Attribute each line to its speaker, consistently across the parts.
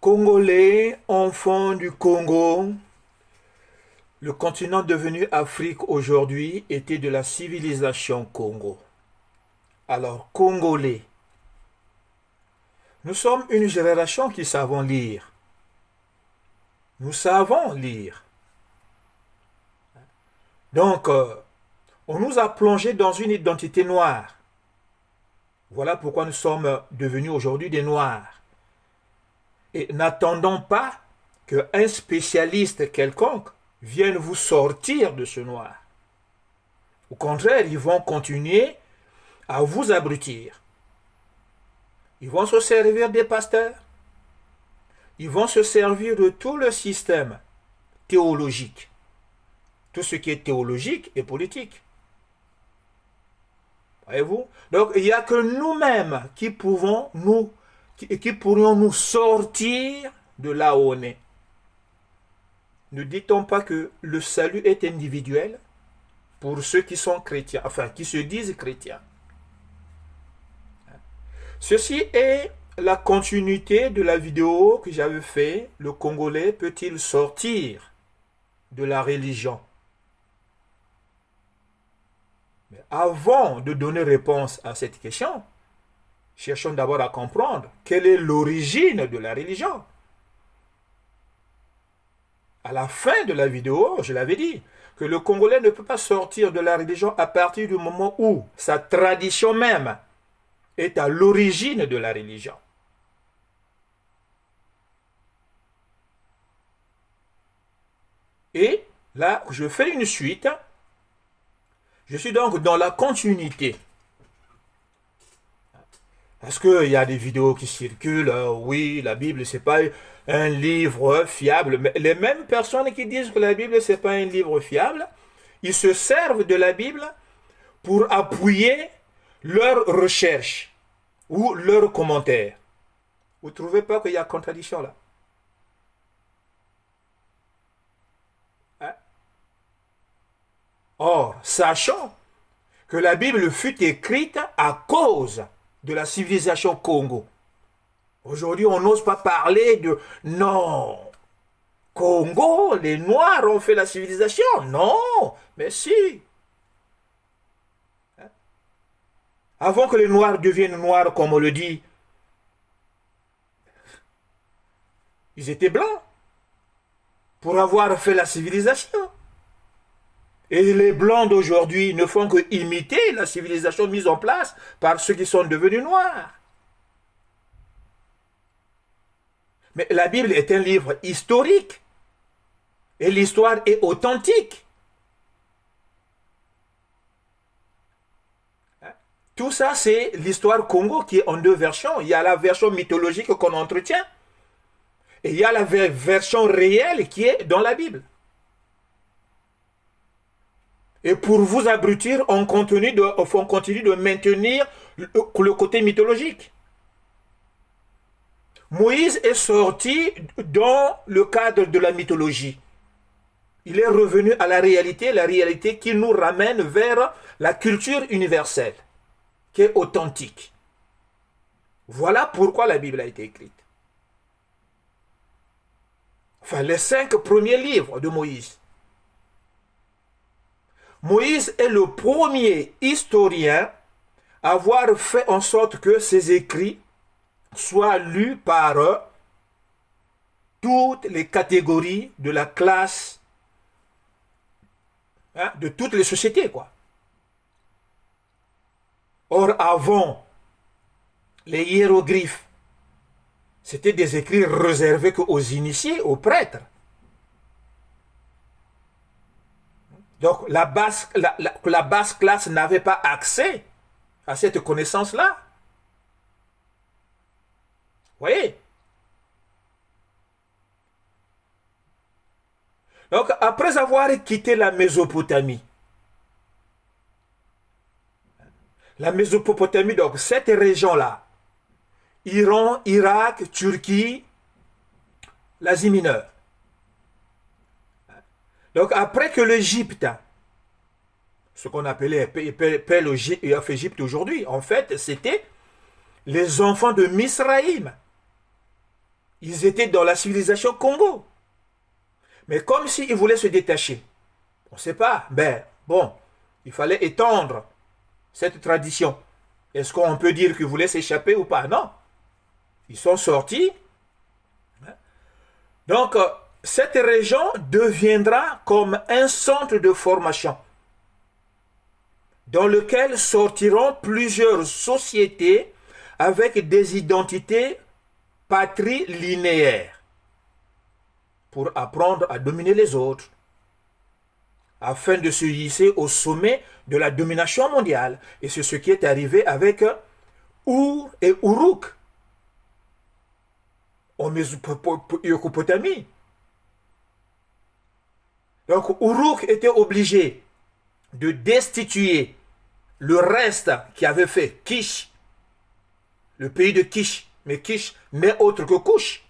Speaker 1: Congolais, enfants du Congo, le continent devenu Afrique aujourd'hui était de la civilisation Congo. Alors, Congolais, nous sommes une génération qui savons lire. Nous savons lire. Donc, on nous a plongé dans une identité noire. Voilà pourquoi nous sommes devenus aujourd'hui des Noirs. Et n'attendons pas qu'un spécialiste quelconque vienne vous sortir de ce noir. Au contraire, ils vont continuer à vous abrutir. Ils vont se servir des pasteurs. Ils vont se servir de tout le système théologique. Tout ce qui est théologique et politique. Voyez-vous? Donc, il n'y a que nous-mêmes qui pourrions nous sortir de là où on est. Ne dit-on pas que le salut est individuel pour ceux qui sont chrétiens, enfin, qui se disent chrétiens? Ceci est la continuité de la vidéo que j'avais fait. Le Congolais peut-il sortir de la religion? Mais avant de donner réponse à cette question, cherchons d'abord à comprendre quelle est l'origine de la religion. À la fin de la vidéo, je l'avais dit, que le Congolais ne peut pas sortir de la religion à partir du moment où sa tradition même est à l'origine de la religion. Et là, je fais une suite. Je suis donc dans la continuité. Parce qu'il y a des vidéos qui circulent, oui, la Bible, c'est pas un livre fiable. Mais les mêmes personnes qui disent que la Bible, c'est pas un livre fiable, ils se servent de la Bible pour appuyer leurs recherches ou leurs commentaires. Vous ne trouvez pas qu'il y a contradiction là? Hein? Or, sachant que la Bible fut écrite à cause de la civilisation Congo. Aujourd'hui, on n'ose pas parler de non. Congo, les Noirs ont fait la civilisation. Non, mais si. Avant que les Noirs deviennent noirs, comme on le dit, ils étaient blancs pour avoir fait la civilisation. Et les Blancs d'aujourd'hui ne font que imiter la civilisation mise en place par ceux qui sont devenus noirs. Mais la Bible est un livre historique. Et l'histoire est authentique. Tout ça, c'est l'histoire Congo qui est en deux versions. Il y a la version mythologique qu'on entretient. Et il y a la version réelle qui est dans la Bible. Et pour vous abrutir, on continue de maintenir le côté mythologique. Moïse est sorti dans le cadre de la mythologie. Il est revenu à la réalité qui nous ramène vers la culture universelle, qui est authentique. Voilà pourquoi la Bible a été écrite. Enfin, les 5 premiers livres de Moïse. Moïse est le premier historien à avoir fait en sorte que ses écrits soient lus par toutes les catégories de la classe, de toutes les sociétés, quoi. Or, avant, les hiéroglyphes, c'était des écrits réservés qu'aux initiés, aux prêtres. Donc, la basse classe n'avait pas accès à cette connaissance-là. Vous voyez? Donc, après avoir quitté la Mésopotamie, donc cette région-là, Iran, Irak, Turquie, l'Asie mineure. Donc, après que l'Égypte, ce qu'on appelait Égypte aujourd'hui, en fait, c'était les enfants de Misraïm Ils étaient dans la civilisation Congo. Mais comme s'ils voulaient se détacher. On ne sait pas. Ben, bon, il fallait étendre cette tradition. Est-ce qu'on peut dire qu'ils voulaient s'échapper ou pas? Non. Ils sont sortis. Donc, cette région deviendra comme un centre de formation dans lequel sortiront plusieurs sociétés avec des identités patrilinéaires pour apprendre à dominer les autres, afin de se hisser au sommet de la domination mondiale. Et c'est ce qui est arrivé avec Our et Uruk en Mésopotamie. Donc Uruk était obligé de destituer le reste qui avait fait Kish, le pays de Kish, mais Kish n'est autre que Kush.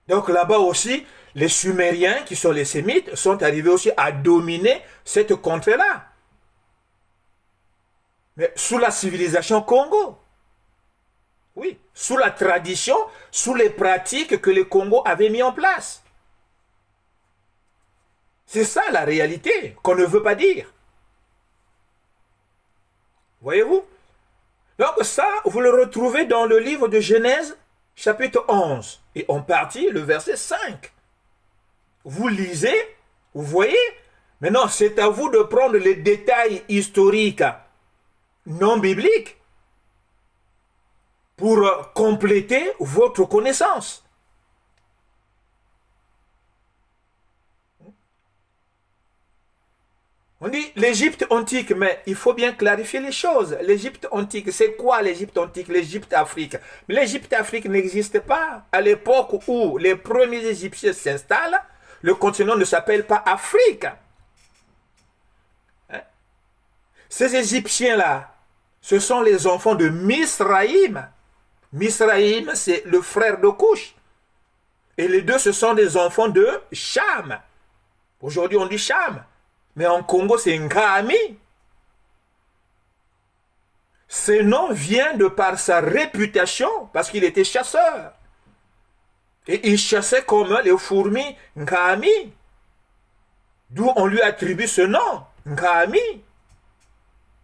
Speaker 1: Donc là-bas aussi, les Sumériens, qui sont les Sémites, sont arrivés aussi à dominer cette contrée-là. Mais sous la civilisation Congo. Oui, sous la tradition, sous les pratiques que les Congos avaient mis en place. C'est ça la réalité qu'on ne veut pas dire. Voyez-vous? Donc ça, vous le retrouvez dans le livre de Genèse, chapitre 11, et en partie le verset 5. Vous lisez, vous voyez? Maintenant, c'est à vous de prendre les détails historiques non bibliques pour compléter votre connaissance. On dit l'Égypte antique, mais il faut bien clarifier les choses. L'Égypte antique, c'est quoi l'Égypte antique? L'Égypte Afrique. L'Égypte Afrique n'existe pas. À l'époque où les premiers Égyptiens s'installent, le continent ne s'appelle pas Afrique. Hein? Ces Égyptiens-là, ce sont les enfants de Misraïm. Misraïm, c'est le frère de Cush. Et les deux, ce sont des enfants de Cham. Aujourd'hui, on dit Cham. Mais en Congo, c'est Ngami. Ce nom vient de par sa réputation, parce qu'il était chasseur. Et il chassait comme les fourmis Ngami. D'où on lui attribue ce nom, Ngami.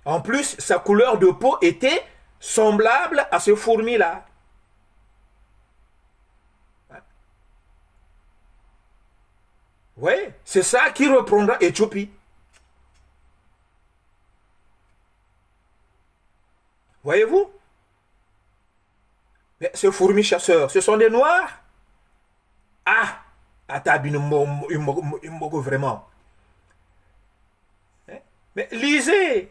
Speaker 1: En plus, sa couleur de peau était semblable à ces fourmis-là. Oui, c'est ça qui reprendra Éthiopie. Voyez-vous? Mais ces fourmis chasseurs, ce sont des noirs? Ah! Vraiment. Mais lisez!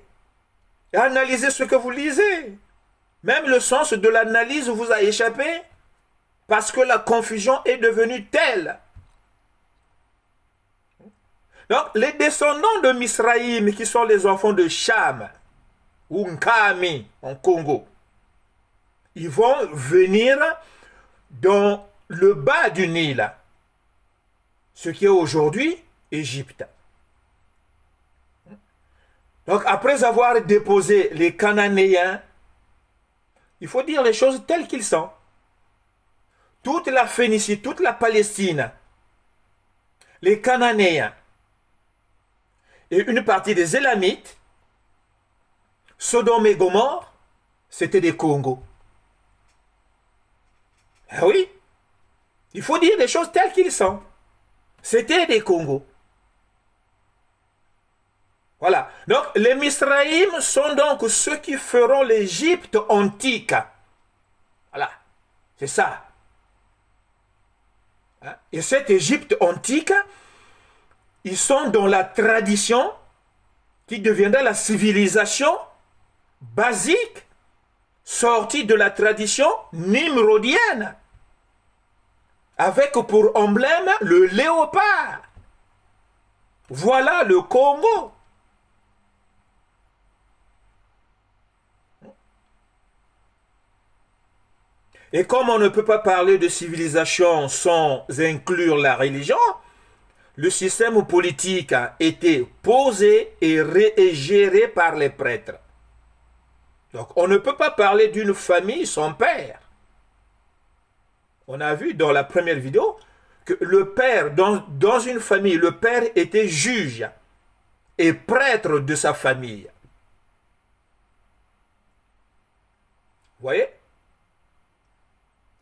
Speaker 1: Et analysez ce que vous lisez. Même le sens de l'analyse vous a échappé parce que la confusion est devenue telle. Donc, les descendants de Misraïm, qui sont les enfants de Cham, ou Nkami, en Congo, ils vont venir dans le bas du Nil, ce qui est aujourd'hui Égypte. Donc, après avoir déposé les Cananéens, il faut dire les choses telles qu'ils sont. Toute la Phénicie, toute la Palestine, les Cananéens, et une partie des Élamites, Sodome et Gomorrhe, c'était des Congos. Ah oui, il faut dire les choses telles qu'ils sont. C'était des Congos. Voilà. Donc, les Misraïm sont donc ceux qui feront l'Égypte antique. Voilà. C'est ça. Et cette Égypte antique, ils sont dans la tradition qui deviendra la civilisation basique sortie de la tradition nimrodienne avec pour emblème le léopard. Voilà le Congo. Et comme on ne peut pas parler de civilisation sans inclure la religion, le système politique a été posé et géré par les prêtres. Donc on ne peut pas parler d'une famille sans père. On a vu dans la première vidéo que le père, dans une famille, le père était juge et prêtre de sa famille. Vous voyez?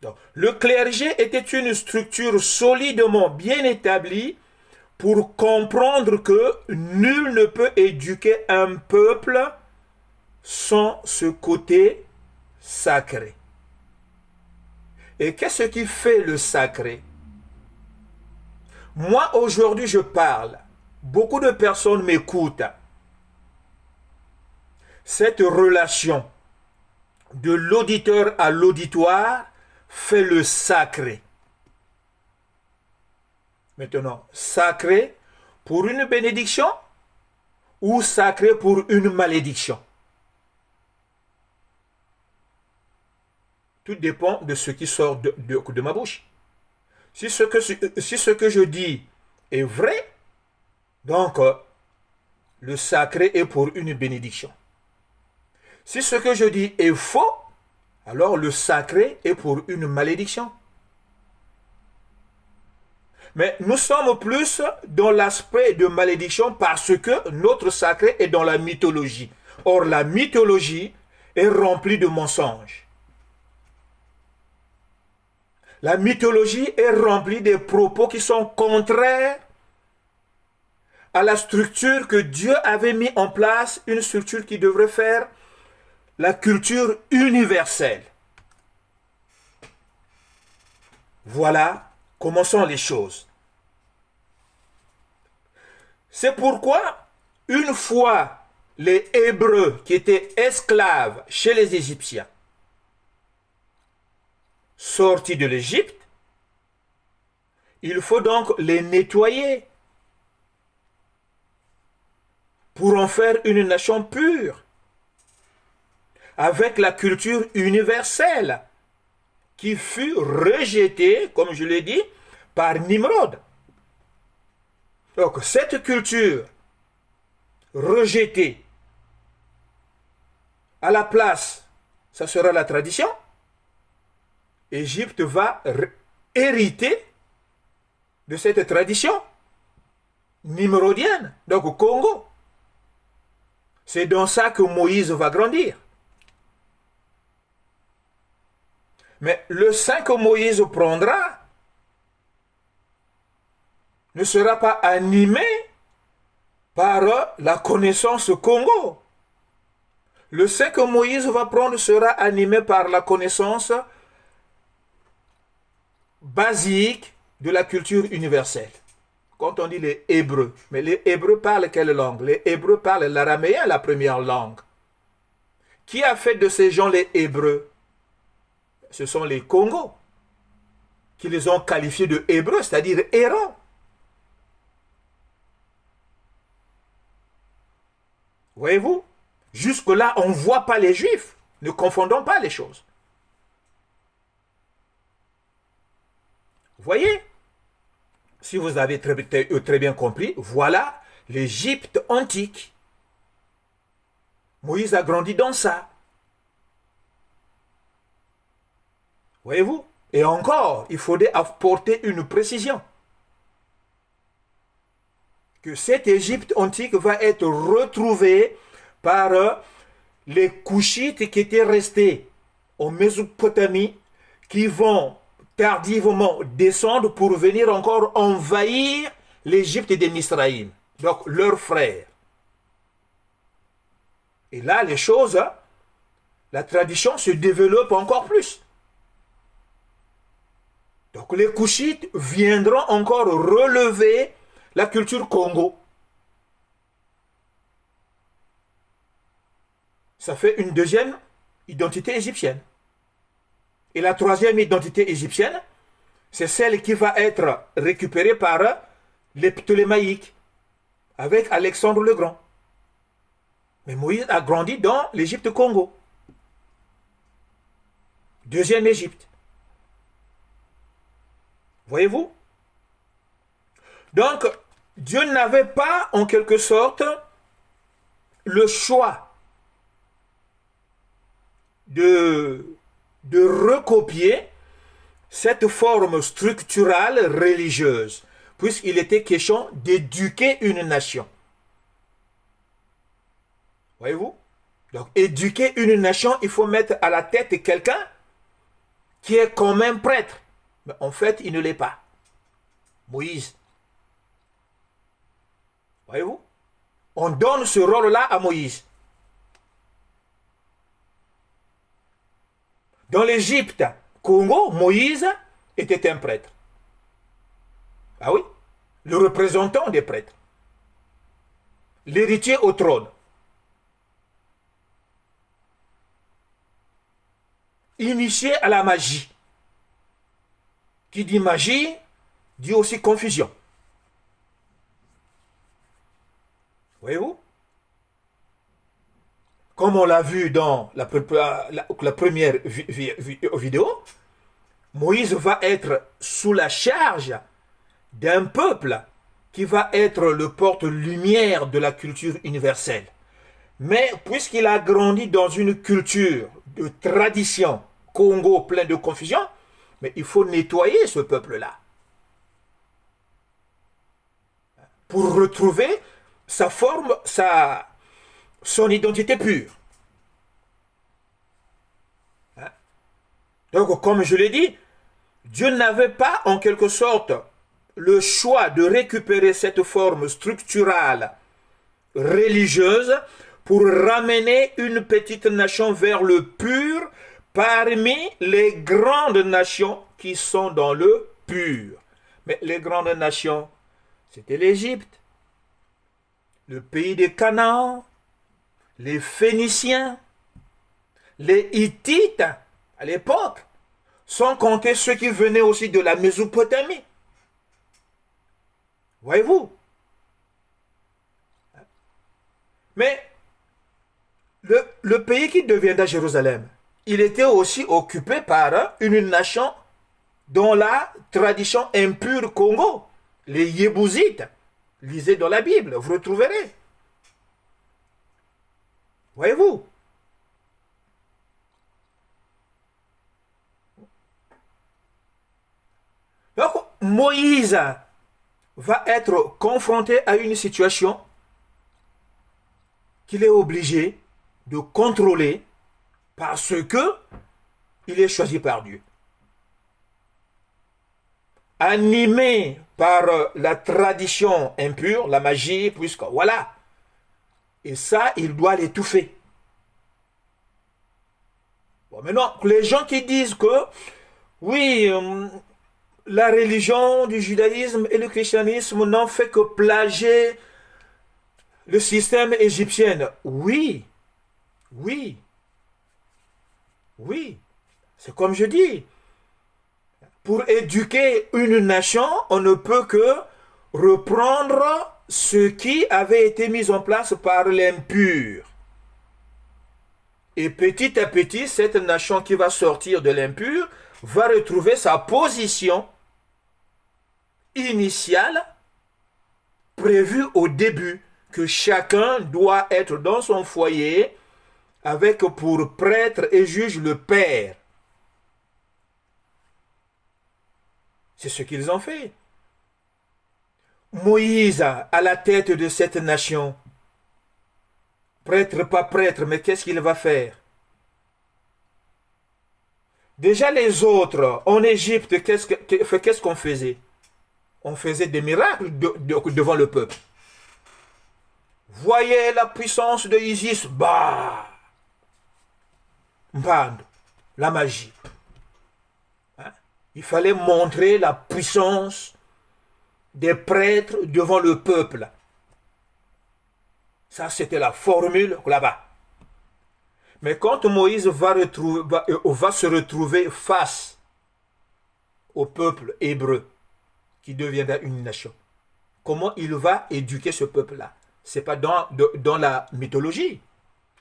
Speaker 1: Donc, le clergé était une structure solidement bien établie pour comprendre que nul ne peut éduquer un peuple sans ce côté sacré. Et qu'est-ce qui fait le sacré? Moi, aujourd'hui, je parle. Beaucoup de personnes m'écoutent. Cette relation de l'auditeur à l'auditoire fait le sacré. Maintenant, sacré pour une bénédiction ou sacré pour une malédiction? Tout dépend de ce qui sort de ma bouche. Si ce que je dis est vrai, donc le sacré est pour une bénédiction. Si ce que je dis est faux, alors le sacré est pour une malédiction. Mais nous sommes plus dans l'aspect de malédiction parce que notre sacré est dans la mythologie. Or, la mythologie est remplie de mensonges. La mythologie est remplie de propos qui sont contraires à la structure que Dieu avait mis en place, une structure qui devrait faire la culture universelle. Voilà comment sont les choses. C'est pourquoi, une fois les Hébreux qui étaient esclaves chez les Égyptiens sortis de l'Égypte, il faut donc les nettoyer pour en faire une nation pure, avec la culture universelle qui fut rejetée, comme je l'ai dit, par Nimrod. Donc cette culture rejetée, à la place, ça sera la tradition. Égypte va hériter de cette tradition nimrodienne, donc au Congo. C'est dans ça que Moïse va grandir. Mais le sein que Moïse prendra ne sera pas animé par la connaissance Congo. Le sein que Moïse va prendre sera animé par la connaissance basique de la culture universelle. Quand on dit les Hébreux, mais les Hébreux parlent quelle langue? Les Hébreux parlent l'araméen, la première langue. Qui a fait de ces gens les Hébreux? Ce sont les Congos qui les ont qualifiés de Hébreux, c'est-à-dire errants. Voyez-vous? Jusque-là, on ne voit pas les Juifs. Ne confondons pas les choses. Voyez? Si vous avez très bien compris, voilà l'Égypte antique. Moïse a grandi dans ça. Voyez-vous? Et encore, il faudrait apporter une précision. Que cette Égypte antique va être retrouvée par les Couchites qui étaient restés en Mésopotamie, qui vont tardivement descendre pour venir encore envahir l'Égypte des Misraïm, donc leurs frères. Et là, les choses, la tradition se développe encore plus. Donc les Couchites viendront encore relever la culture Congo. Ça fait une deuxième identité égyptienne. Et la troisième identité égyptienne, c'est celle qui va être récupérée par les Ptolémaïques, avec Alexandre le Grand. Mais Moïse a grandi dans l'Égypte Congo. Deuxième Égypte. Voyez-vous? Donc, Dieu n'avait pas, en quelque sorte, le choix de recopier cette forme structurale religieuse, puisqu'il était question d'éduquer une nation. Voyez-vous? Donc, éduquer une nation, il faut mettre à la tête quelqu'un qui est quand même prêtre. Mais en fait, il ne l'est pas. Moïse. Voyez-vous? On donne ce rôle-là à Moïse. Dans l'Égypte, Congo, Moïse était un prêtre. Ah oui? Le représentant des prêtres. L'héritier au trône. Initié à la magie. Qui dit magie, dit aussi confusion. Voyez-vous? Comme on l'a vu dans la première vidéo, Moïse va être sous la charge d'un peuple qui va être le porte-lumière de la culture universelle. Mais puisqu'il a grandi dans une culture de tradition Congo plein de confusion, mais il faut nettoyer ce peuple-là pour retrouver sa forme, son identité pure. Donc, comme je l'ai dit, Dieu n'avait pas en quelque sorte le choix de récupérer cette forme structurale religieuse pour ramener une petite nation vers le pur parmi les grandes nations qui sont dans le pur. Mais les grandes nations, c'était l'Égypte, le pays de Canaan, les Phéniciens, les Hittites à l'époque, sans compter ceux qui venaient aussi de la Mésopotamie. Voyez-vous? Mais le pays qui deviendra Jérusalem, il était aussi occupé par une nation dont la tradition impure Congo, les Yébousites. Lisez dans la Bible, vous retrouverez. Voyez-vous? Donc, Moïse va être confronté à une situation qu'il est obligé de contrôler parce que il est choisi par Dieu. Animé par la tradition impure, la magie, puisque voilà. Et ça, il doit l'étouffer. Bon, maintenant, les gens qui disent que, oui, la religion du judaïsme et le christianisme n'ont fait que plagier le système égyptien. Oui, oui, oui. C'est comme je dis. Pour éduquer une nation, on ne peut que reprendre ce qui avait été mis en place par l'impur. Et petit à petit, cette nation qui va sortir de l'impur va retrouver sa position initiale prévue au début, que chacun doit être dans son foyer avec pour prêtre et juge le Père. C'est ce qu'ils ont fait. Moïse, à la tête de cette nation, prêtre pas prêtre, mais qu'est-ce qu'il va faire? Déjà les autres, en Égypte, qu'est-ce qu'on faisait? On faisait des miracles devant le peuple. Voyez la puissance de Isis, bah, la magie. Il fallait montrer la puissance des prêtres devant le peuple. Ça, c'était la formule là-bas. Mais quand Moïse va se retrouver face au peuple hébreu, qui deviendra une nation, comment il va éduquer ce peuple-là? Ce n'est pas dans la mythologie.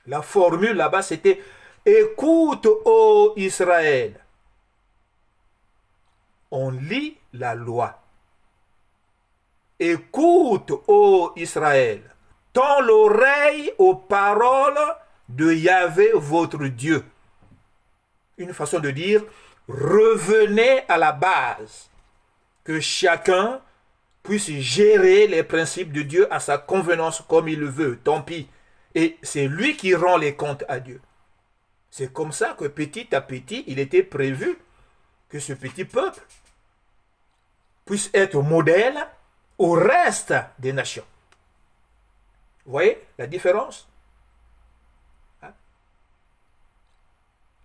Speaker 1: La formule là-bas, c'était « Écoute, ô Israël ». On lit la loi. Écoute, ô Israël, tends l'oreille aux paroles de Yahvé votre Dieu. Une façon de dire, revenez à la base. Que chacun puisse gérer les principes de Dieu à sa convenance comme il le veut, tant pis. Et c'est lui qui rend les comptes à Dieu. C'est comme ça que petit à petit, il était prévu que ce petit peuple puisse être modèle au reste des nations. Vous voyez la différence?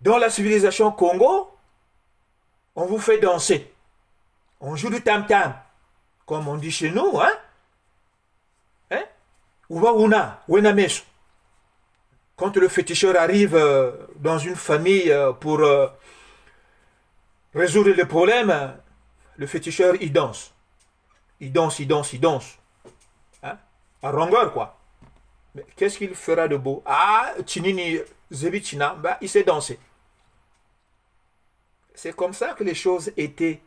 Speaker 1: Dans la civilisation Congo, on vous fait danser. On joue du tam-tam, comme on dit chez nous, hein? Uwauna, wenamesu. Quand le féticheur arrive dans une famille pour résoudre le problème, le féticheur, il danse. Il danse. Hein? À longueur, quoi. Mais qu'est-ce qu'il fera de beau? Ah, Chinini Zebichina, bah, il sait danser. C'est comme ça que les choses étaient.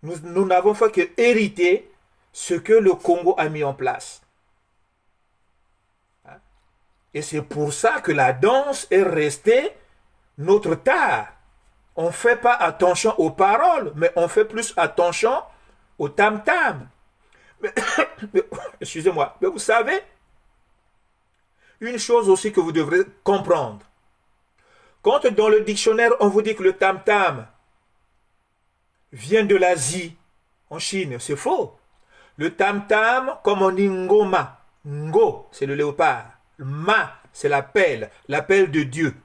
Speaker 1: Nous n'avons fait que hériter ce que le Congo a mis en place. Et c'est pour ça que la danse est restée notre tare. On ne fait pas attention aux paroles, mais on fait plus attention au tam-tam. Excusez-moi, mais vous savez, une chose aussi que vous devrez comprendre. Quand dans le dictionnaire, on vous dit que le tam-tam vient de l'Asie, en Chine, c'est faux. Le tam-tam, comme on dit ngoma. Ngo, c'est le léopard. Ma, c'est l'appel de Dieu.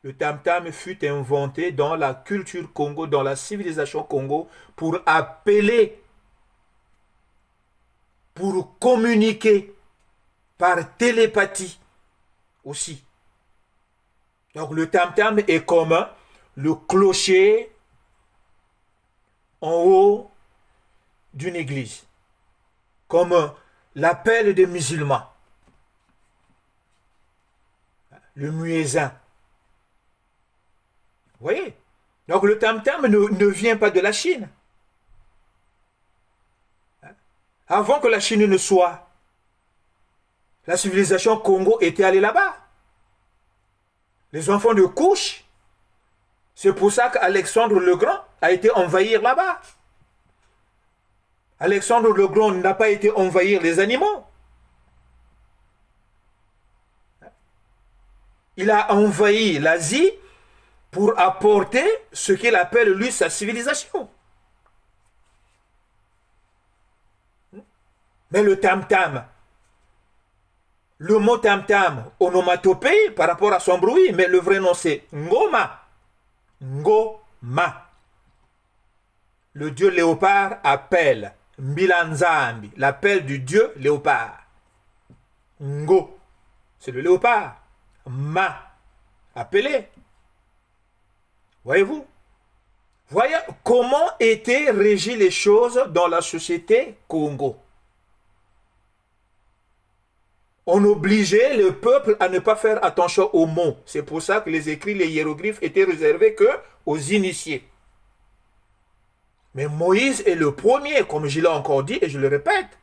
Speaker 1: Le tam-tam fut inventé dans la culture Congo, dans la civilisation Congo, pour appeler, pour communiquer par télépathie aussi. Donc le tam-tam est comme le clocher en haut d'une église, comme l'appel des musulmans, le muezzin. Vous voyez? Donc le tam-tam ne vient pas de la Chine. Avant que la Chine ne soit, la civilisation Congo était allée là-bas. Les enfants de Couche, c'est pour ça qu'Alexandre le Grand a été envahir là-bas. Alexandre le Grand n'a pas été envahir les animaux. Il a envahi l'Asie pour apporter ce qu'il appelle, lui, sa civilisation. Mais le tam-tam, le mot tam-tam, onomatopée par rapport à son bruit, mais le vrai nom c'est ngoma. Ngoma. Le dieu léopard appelle. Mbilanzambi, l'appel du dieu léopard. Ngo, c'est le léopard. Ma, appelé. Voyez-vous? Voyez comment étaient régies les choses dans la société Congo. On obligeait le peuple à ne pas faire attention aux mots. C'est pour ça que les écrits, les hiéroglyphes étaient réservés qu'aux initiés. Mais Moïse est le premier, comme je l'ai encore dit et je le répète,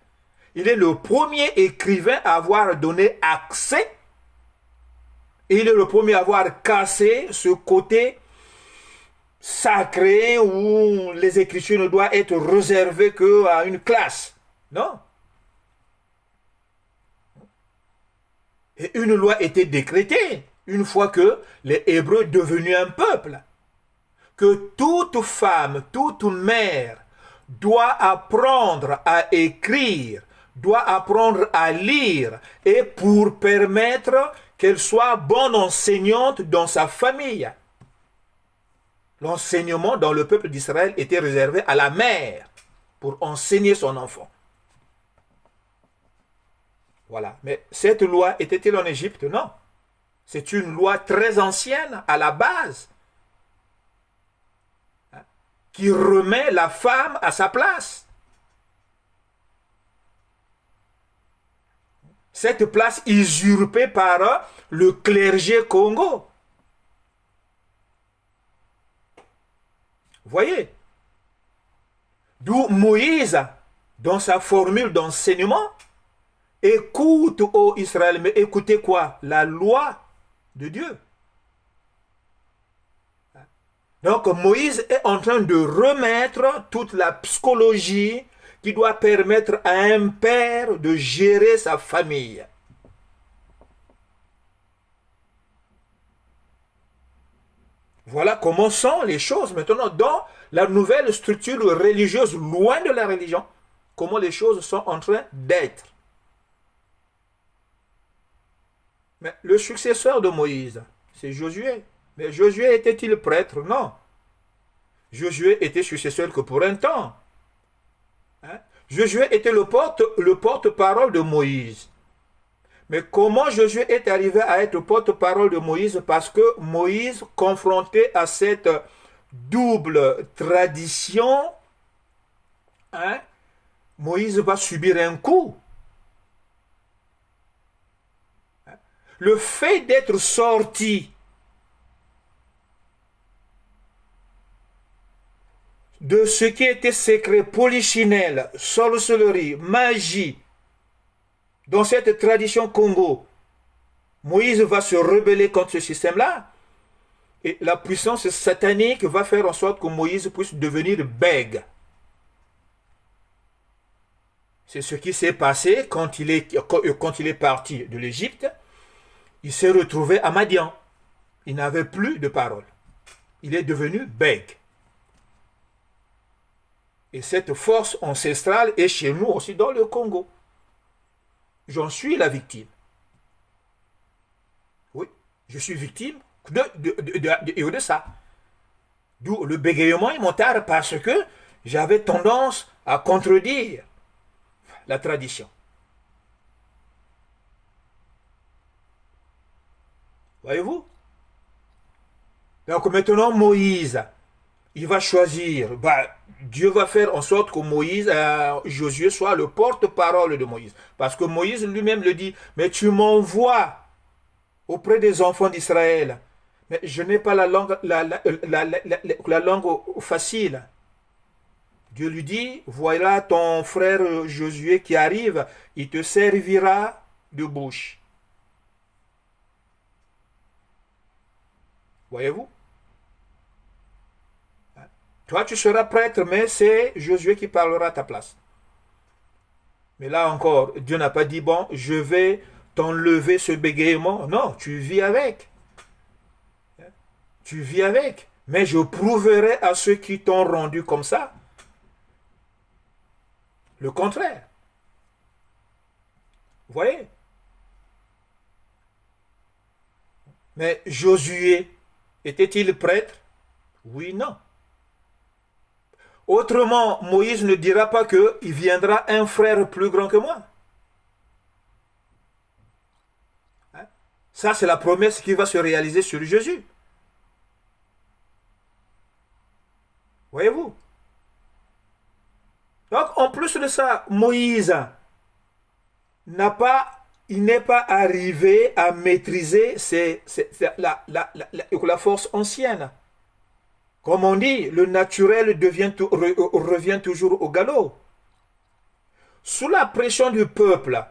Speaker 1: il est le premier écrivain à avoir donné accès et il est le premier à avoir cassé ce côté sacré où les écritures ne doivent être réservées qu'à une classe. Non. Et une loi était décrétée une fois que les Hébreux devenus un peuple. Que toute femme, toute mère doit apprendre à écrire, doit apprendre à lire, et pour permettre qu'elle soit bonne enseignante dans sa famille. L'enseignement dans le peuple d'Israël était réservé à la mère pour enseigner son enfant. Voilà. Mais cette loi était-elle en Égypte? Non. C'est une loi très ancienne à la base, qui remet la femme à sa place. Cette place usurpée par le clergé Congo. Voyez? D'où Moïse, dans sa formule d'enseignement, écoute, ô Israël, mais écoutez quoi? La loi de Dieu. Donc Moïse est en train de remettre toute la psychologie qui doit permettre à un père de gérer sa famille. Voilà comment sont les choses maintenant dans la nouvelle structure religieuse, loin de la religion, comment les choses sont en train d'être. Mais le successeur de Moïse, c'est Josué. Mais Josué était-il prêtre? Non. Josué était successeur que pour un temps. Hein? Josué était le porte-parole de Moïse. Mais comment Josué est arrivé à être porte-parole de Moïse? Parce que Moïse, confronté à cette double tradition, hein, Moïse va subir un coup. Le fait d'être sorti de ce qui était secret, polichinelle, sorcellerie, magie, dans cette tradition Congo, Moïse va se rebeller contre ce système-là. Et la puissance satanique va faire en sorte que Moïse puisse devenir bègue. C'est ce qui s'est passé quand il est parti de l'Égypte. Il s'est retrouvé à Madian. Il n'avait plus de parole. Il est devenu bègue. Et cette force ancestrale est chez nous aussi dans le Congo. J'en suis la victime. Oui, je suis victime de ça. D'où le bégayement est montard parce que j'avais tendance à contredire la tradition. Voyez-vous? Donc maintenant Moïse, il va choisir, Dieu va faire en sorte que Josué soit le porte-parole de Moïse. Parce que Moïse lui-même le dit, mais tu m'envoies auprès des enfants d'Israël. Mais je n'ai pas la langue facile. Dieu lui dit, voilà ton frère Josué qui arrive, il te servira de bouche. Voyez-vous? Toi, tu seras prêtre, mais c'est Josué qui parlera à ta place. Mais là encore, Dieu n'a pas dit, bon, je vais t'enlever ce bégaiement. Non, tu vis avec. Tu vis avec. Mais je prouverai à ceux qui t'ont rendu comme ça le contraire. Vous voyez? Mais Josué, était-il prêtre? Oui, non. Autrement, Moïse ne dira pas qu'il viendra un frère plus grand que moi. Hein? Ça, c'est la promesse qui va se réaliser sur Jésus. Voyez-vous? Donc, en plus de ça, Moïse il n'est pas arrivé à maîtriser la force ancienne. Comme on dit, le naturel revient toujours au galop. Sous la pression du peuple,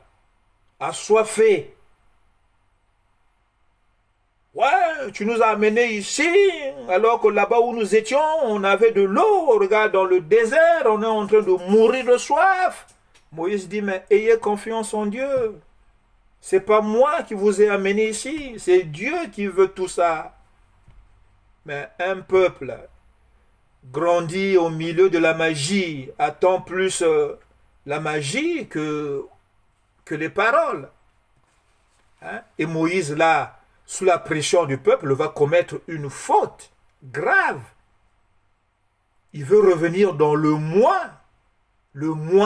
Speaker 1: assoiffé, ouais, tu nous as amenés ici, alors que là-bas où nous étions, on avait de l'eau. Regarde, dans le désert, on est en train de mourir de soif. Moïse dit, mais ayez confiance en Dieu. C'est pas moi qui vous ai amené ici, c'est Dieu qui veut tout ça. Mais un peuple grandi au milieu de la magie attend plus la magie que les paroles. Hein? Et Moïse, là, sous la pression du peuple, va commettre une faute grave. Il veut revenir dans le moi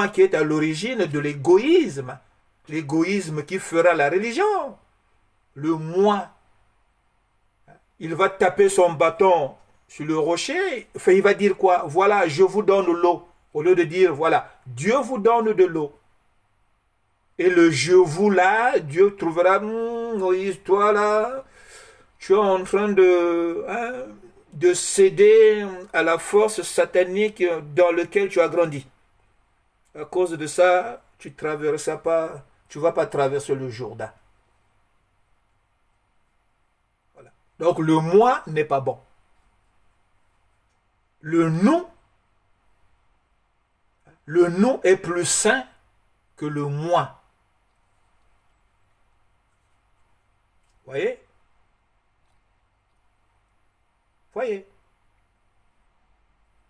Speaker 1: qui est à l'origine de l'égoïsme qui fera la religion, le moi. Il va taper son bâton sur le rocher, il va dire quoi? Voilà, je vous donne l'eau, au lieu de dire, voilà, Dieu vous donne de l'eau. Et le je vous là, Dieu trouvera, Moïse, toi là, tu es en train de céder à la force satanique dans laquelle tu as grandi. À cause de ça, tu ne vas pas traverser le Jourdain. Voilà. Donc le moi n'est pas bon. le nous est plus saint que le moi. Voyez? Voyez?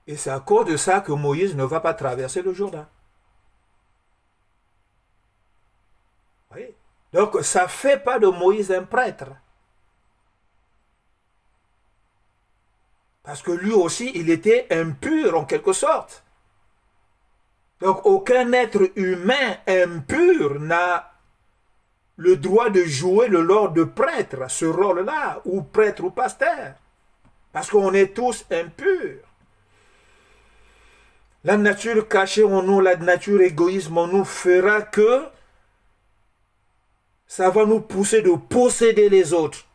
Speaker 1: Et c'est à cause de ça que Moïse ne va pas traverser le Jourdain. Voyez? Donc, ça ne fait pas de Moïse un prêtre. Parce que lui aussi, il était impur en quelque sorte. Donc, aucun être humain impur n'a le droit de jouer le rôle de prêtre, ce rôle-là, ou prêtre ou pasteur. Parce qu'on est tous impurs. La nature cachée en nous, la nature égoïste en nous fera que ça va nous pousser de posséder les autres,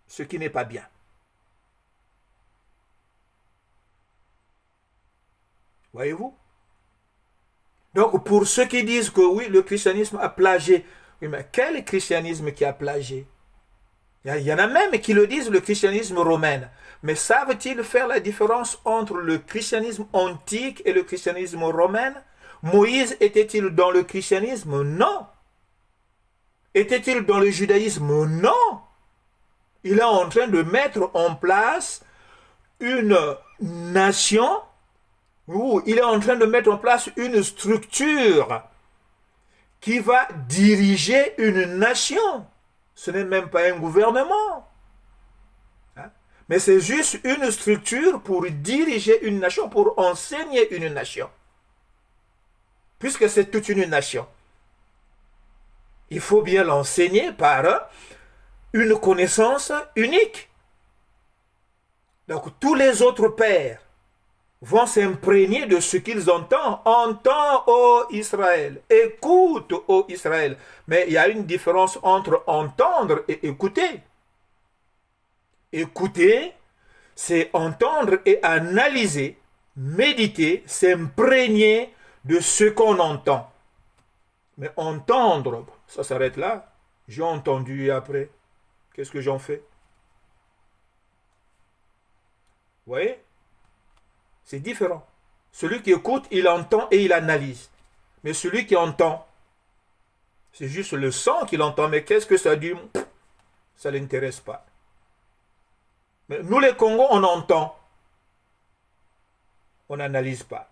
Speaker 1: ce qui n'est pas bien. Voyez-vous? Donc, pour ceux qui disent que oui, le christianisme a plagié, oui, mais quel christianisme qui a plagié? Il y en a même qui le disent, le christianisme romain. Mais savent-ils faire la différence entre le christianisme antique et le christianisme romain? Moïse était-il dans le christianisme? Non. Était-il dans le judaïsme? Non. Il est en train de mettre en place une nation, ou il est en train de mettre en place une structure qui va diriger une nation. Ce n'est même pas un gouvernement. Mais c'est juste une structure pour diriger une nation, pour enseigner une nation. Puisque c'est toute une nation. Il faut bien l'enseigner par une connaissance unique. Donc tous les autres pères vont s'imprégner de ce qu'ils entendent. Entends, ô Israël. Écoute, ô Israël. Mais il y a une différence entre entendre et écouter. Écouter, c'est entendre et analyser, méditer, s'imprégner de ce qu'on entend. Mais entendre, ça s'arrête là. J'ai entendu et après, qu'est-ce que j'en fais? Vous voyez? C'est différent. Celui qui écoute, il entend et il analyse. Mais celui qui entend, c'est juste le son qu'il entend. Mais qu'est-ce que ça dit? Ça ne l'intéresse pas. Mais nous les Congos, on entend. On n'analyse pas.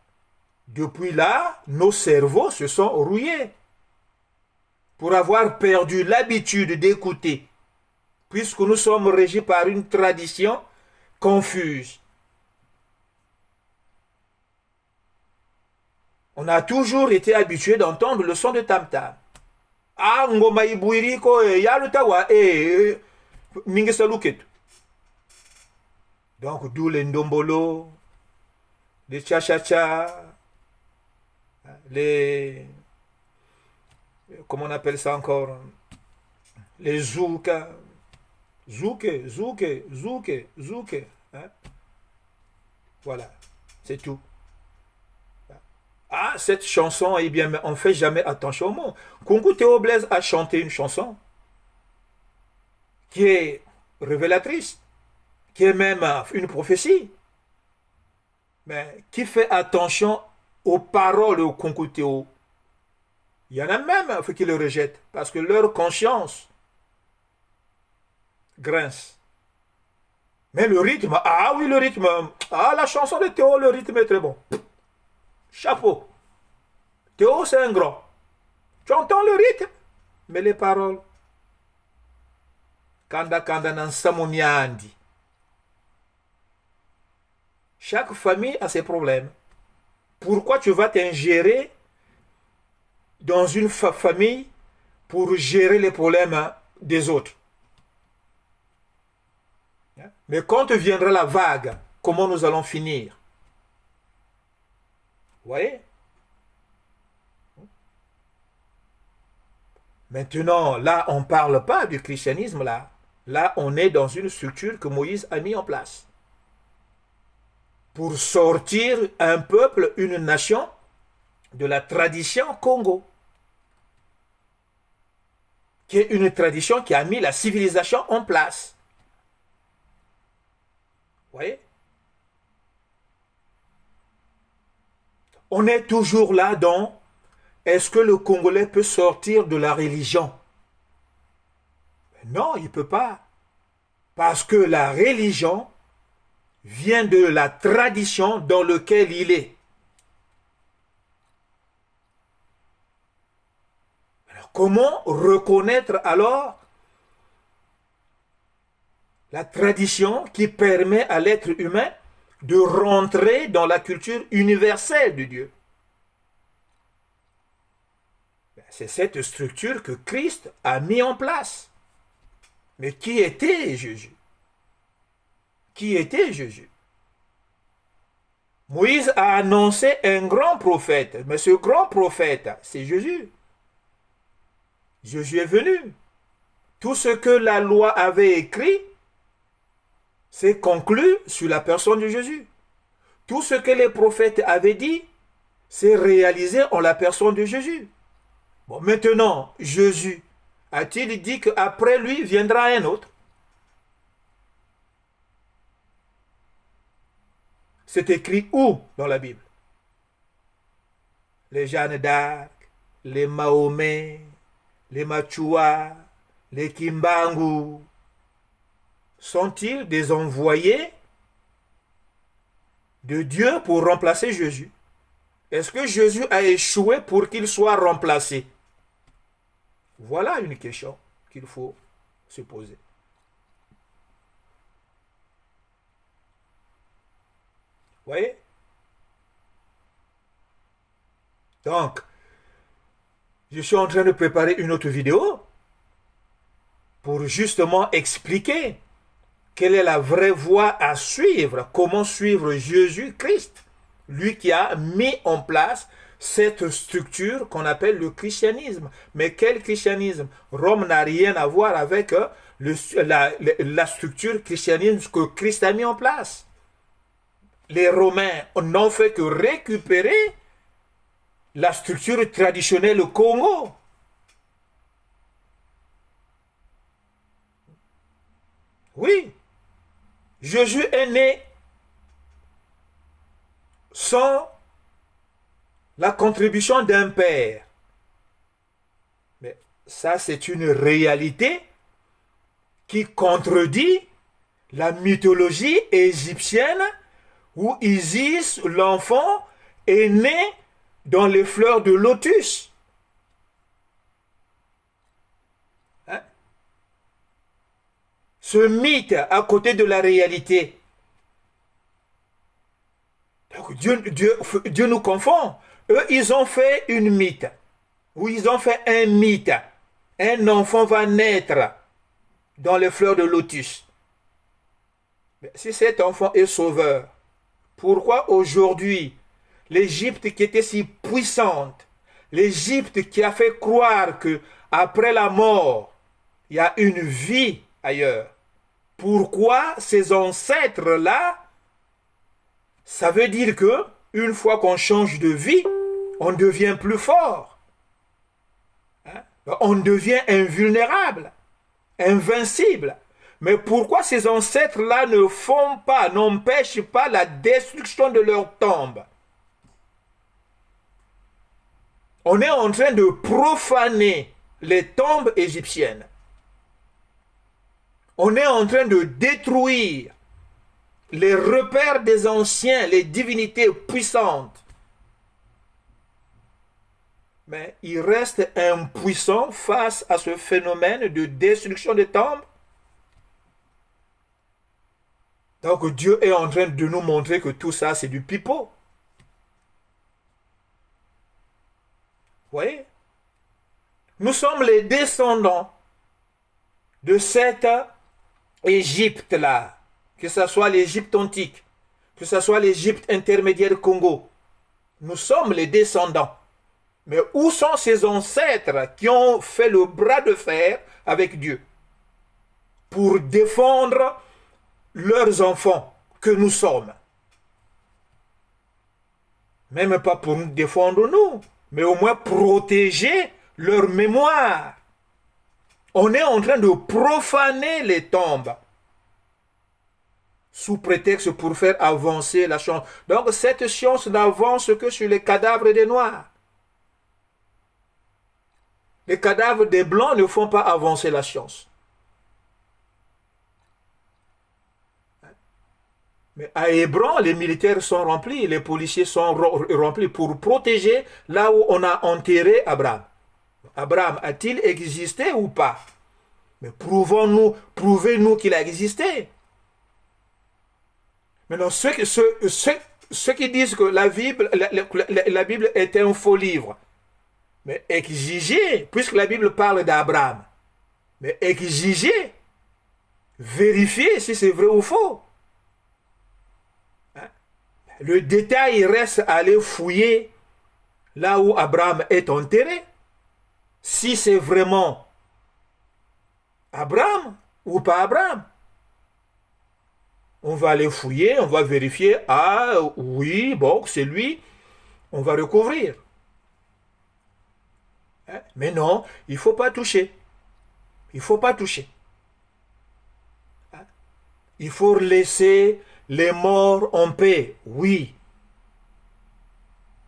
Speaker 1: Depuis là, nos cerveaux se sont rouillés. Pour avoir perdu l'habitude d'écouter. Puisque nous sommes régis par une tradition confuse. On a toujours été habitué d'entendre le son de tam-tam. Ah, ngoma ibuiriko, yalutawa, ningesaluketu. Donc, d'où les ndombolo, les cha-cha-cha, les... Comment on appelle ça encore? Les zouka. Zouke, zouke, zouke, zouke. Hein? Voilà, c'est tout. Ah, cette chanson, eh bien, on ne fait jamais attention au mot. Kunku Théo Blaise a chanté une chanson qui est révélatrice, qui est même une prophétie, mais qui fait attention aux paroles au Kunku Théo. Il y en a même qui le rejettent parce que leur conscience grince. Mais le rythme, ah oui, le rythme, ah la chanson de Théo, le rythme est très bon. Chapeau. Théo, c'est un grand. Tu entends le rythme, mais les paroles. Kanda kanda nansamomiandi. Chaque famille a ses problèmes. Pourquoi tu vas t'ingérer dans une famille pour gérer les problèmes des autres? Mais quand viendra la vague, comment nous allons finir? Vous voyez? Maintenant, là, on ne parle pas du christianisme, là. Là, on est dans une structure que Moïse a mis en place. Pour sortir un peuple, une nation, de la tradition Congo. Qui est une tradition qui a mis la civilisation en place. Vous voyez? On est toujours là dans est-ce que le Congolais peut sortir de la religion? Non, il ne peut pas. Parce que la religion vient de la tradition dans laquelle il est. Alors, comment reconnaître alors la tradition qui permet à l'être humain de rentrer dans la culture universelle de Dieu? C'est cette structure que Christ a mis en place. Mais qui était Jésus? Qui était Jésus? Moïse a annoncé un grand prophète, mais ce grand prophète, c'est Jésus. Jésus est venu. Tout ce que la loi avait écrit, c'est conclu sur la personne de Jésus. Tout ce que les prophètes avaient dit, c'est réalisé en la personne de Jésus. Bon, maintenant, Jésus a-t-il dit qu'après lui viendra un autre? C'est écrit où dans la Bible? Les Jeanne d'Arc, les Mahomet, les Machua, les Kimbangu, sont-ils des envoyés de Dieu pour remplacer Jésus? Est-ce que Jésus a échoué pour qu'il soit remplacé? Voilà une question qu'il faut se poser. Vous voyez? Donc, je suis en train de préparer une autre vidéo pour justement expliquer quelle est la vraie voie à suivre, comment suivre Jésus-Christ, lui qui a mis en place cette structure qu'on appelle le christianisme. Mais quel christianisme? Rome n'a rien à voir avec la structure christianisme que Christ a mis en place. Les Romains n'ont fait que récupérer la structure traditionnelle au Congo. Oui, Jésus est né sans la contribution d'un père. Mais ça, c'est une réalité qui contredit la mythologie égyptienne où Isis, l'enfant, est né dans les fleurs de lotus. Hein? Ce mythe à côté de la réalité. Donc Dieu nous confond. Eux, ils ont fait une mythe. Ou ils ont fait un mythe. Un enfant va naître dans les fleurs de lotus. Mais si cet enfant est sauveur, pourquoi aujourd'hui, l'Égypte qui était si puissante, l'Égypte qui a fait croire que après la mort, il y a une vie ailleurs, pourquoi ces ancêtres-là, ça veut dire que une fois qu'on change de vie, on devient plus fort. Hein? On devient invulnérable, invincible. Mais pourquoi ces ancêtres-là ne font pas, n'empêchent pas la destruction de leur tombe? On est en train de profaner les tombes égyptiennes. On est en train de détruire les repères des anciens, les divinités puissantes. Mais il reste impuissant face à ce phénomène de destruction des tombes. Donc Dieu est en train de nous montrer que tout ça, c'est du pipeau. Vous voyez? Nous sommes les descendants de cette Égypte-là, que ce soit l'Égypte antique, que ce soit l'Égypte intermédiaire Congo. Nous sommes les descendants. Mais où sont ces ancêtres qui ont fait le bras de fer avec Dieu pour défendre leurs enfants que nous sommes? Même pas pour nous défendre nous, mais au moins protéger leur mémoire. On est en train de profaner les tombes. sous prétexte pour faire avancer la science. Donc cette science n'avance que sur les cadavres des Noirs. Les cadavres des Blancs ne font pas avancer la science. Mais à Hébron, les militaires sont remplis, les policiers sont remplis pour protéger là où on a enterré Abraham. Abraham a-t-il existé ou pas? Mais prouvez-nous qu'il a existé. Maintenant, ceux qui disent que la Bible est un faux livre, mais exigez, puisque la Bible parle d'Abraham, mais exigez, vérifiez si c'est vrai ou faux. Le détail reste à aller fouiller là où Abraham est enterré. Si c'est vraiment Abraham ou pas Abraham. On va aller fouiller, on va vérifier. Ah oui, bon, c'est lui. On va recouvrir. Mais non, il ne faut pas toucher. Il ne faut pas toucher. Il faut laisser les morts en paix. Oui.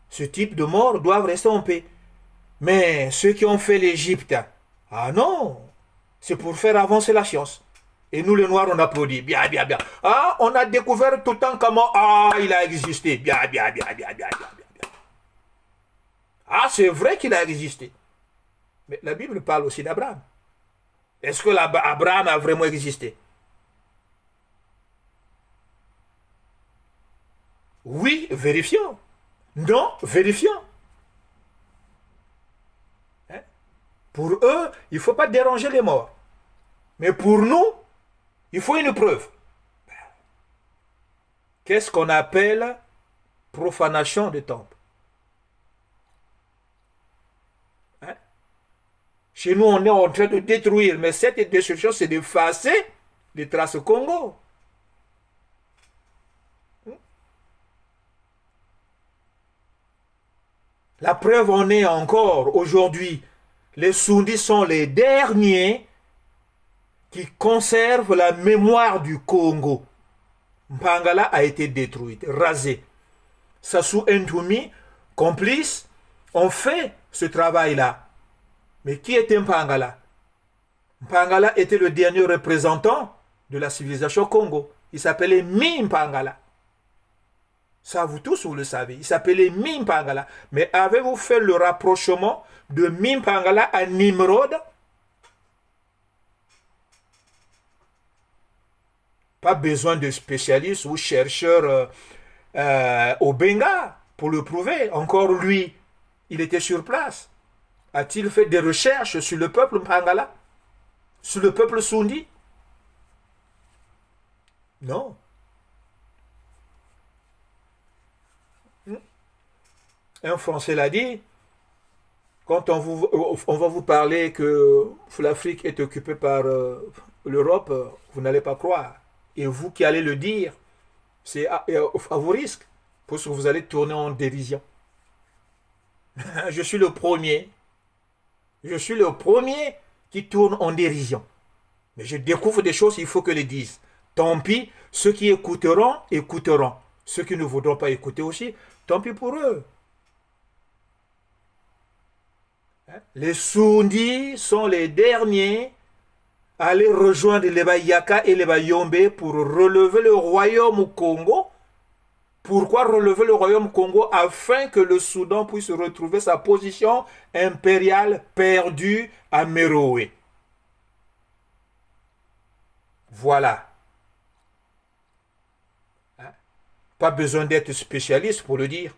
Speaker 1: Ce type de morts doivent rester en paix. Mais ceux qui ont fait l'Égypte, ah non, c'est pour faire avancer la science. Et nous, les Noirs, on applaudit. Bien, bien, bien. Ah, on a découvert tout le temps comment, ah, il a existé. Bien, bien, bien, bien, bien, bien, bien. Ah, c'est vrai qu'il a existé. Mais la Bible parle aussi d'Abraham. Est-ce que Abraham a vraiment existé? Oui, vérifions. Non, vérifions. Pour eux, il ne faut pas déranger les morts. Mais pour nous, il faut une preuve. Qu'est-ce qu'on appelle profanation de temple? Chez nous, on est en train de détruire, mais cette destruction, c'est d'effacer les traces Congo. La preuve en est encore aujourd'hui. Les Sundis sont les derniers qui conservent la mémoire du Congo. Mpangala a été détruite, rasée. Sassou Ntoumi, complice, ont fait ce travail-là. Mais qui était Mpangala? Mpangala était le dernier représentant de la civilisation Congo. Il s'appelait Mi Mpangala. Ça, vous tous, vous le savez. Il s'appelait Mi Mpangala. Mais avez-vous fait le rapprochement de Mi Mpangala à Nimrod? Pas besoin de spécialistes ou chercheurs au Benga pour le prouver. Encore lui, il était sur place. A-t-il fait des recherches sur le peuple Mpangala? Sur le peuple Sundi? Non. Un Français l'a dit, quand on va vous parler que l'Afrique est occupée par l'Europe, vous n'allez pas croire. Et vous qui allez le dire, c'est à vos risques, parce que vous allez tourner en dérision. Je suis le premier. Je suis le premier qui tourne en dérision. Mais je découvre des choses, il faut que les disent. Tant pis, ceux qui écouteront, écouteront. Ceux qui ne voudront pas écouter aussi, tant pis pour eux. Les Sundis sont les derniers à aller rejoindre les Bayaka et les Bayombe pour relever le royaume au Congo. Pourquoi relever le royaume Congo? Afin que le Soudan puisse retrouver sa position impériale perdue à Méroé. Voilà. Pas besoin d'être spécialiste pour le dire.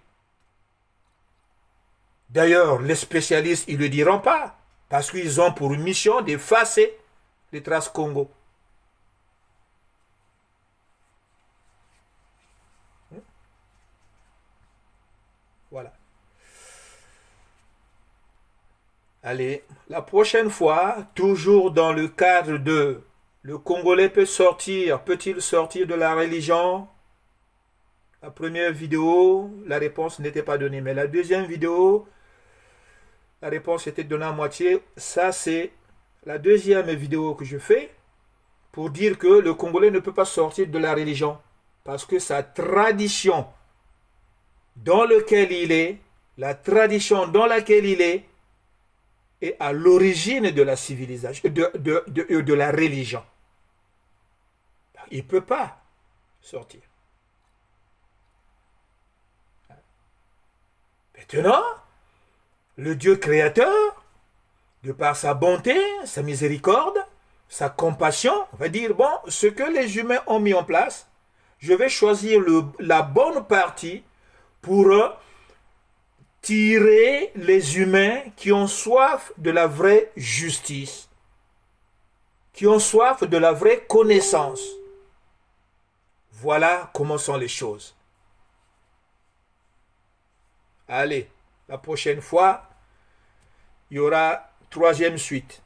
Speaker 1: D'ailleurs, les spécialistes, ils ne le diront pas, parce qu'ils ont pour mission d'effacer les traces Congo. Voilà. Allez, la prochaine fois, toujours dans le cadre de le Congolais peut-il sortir de la religion? La première vidéo, la réponse n'était pas donnée, mais la deuxième vidéo, la réponse était donnée à moitié. Ça, c'est la deuxième vidéo que je fais pour dire que le Congolais ne peut pas sortir de la religion. Parce que sa tradition dans laquelle il est, la tradition dans laquelle il est à l'origine de la civilisation, de la religion. Il ne peut pas sortir. Maintenant, le Dieu créateur, de par sa bonté, sa miséricorde, sa compassion, va dire, bon, ce que les humains ont mis en place, je vais choisir la bonne partie pour tirer les humains qui ont soif de la vraie justice, qui ont soif de la vraie connaissance. Voilà comment sont les choses. Allez, la prochaine fois, il y aura troisième suite.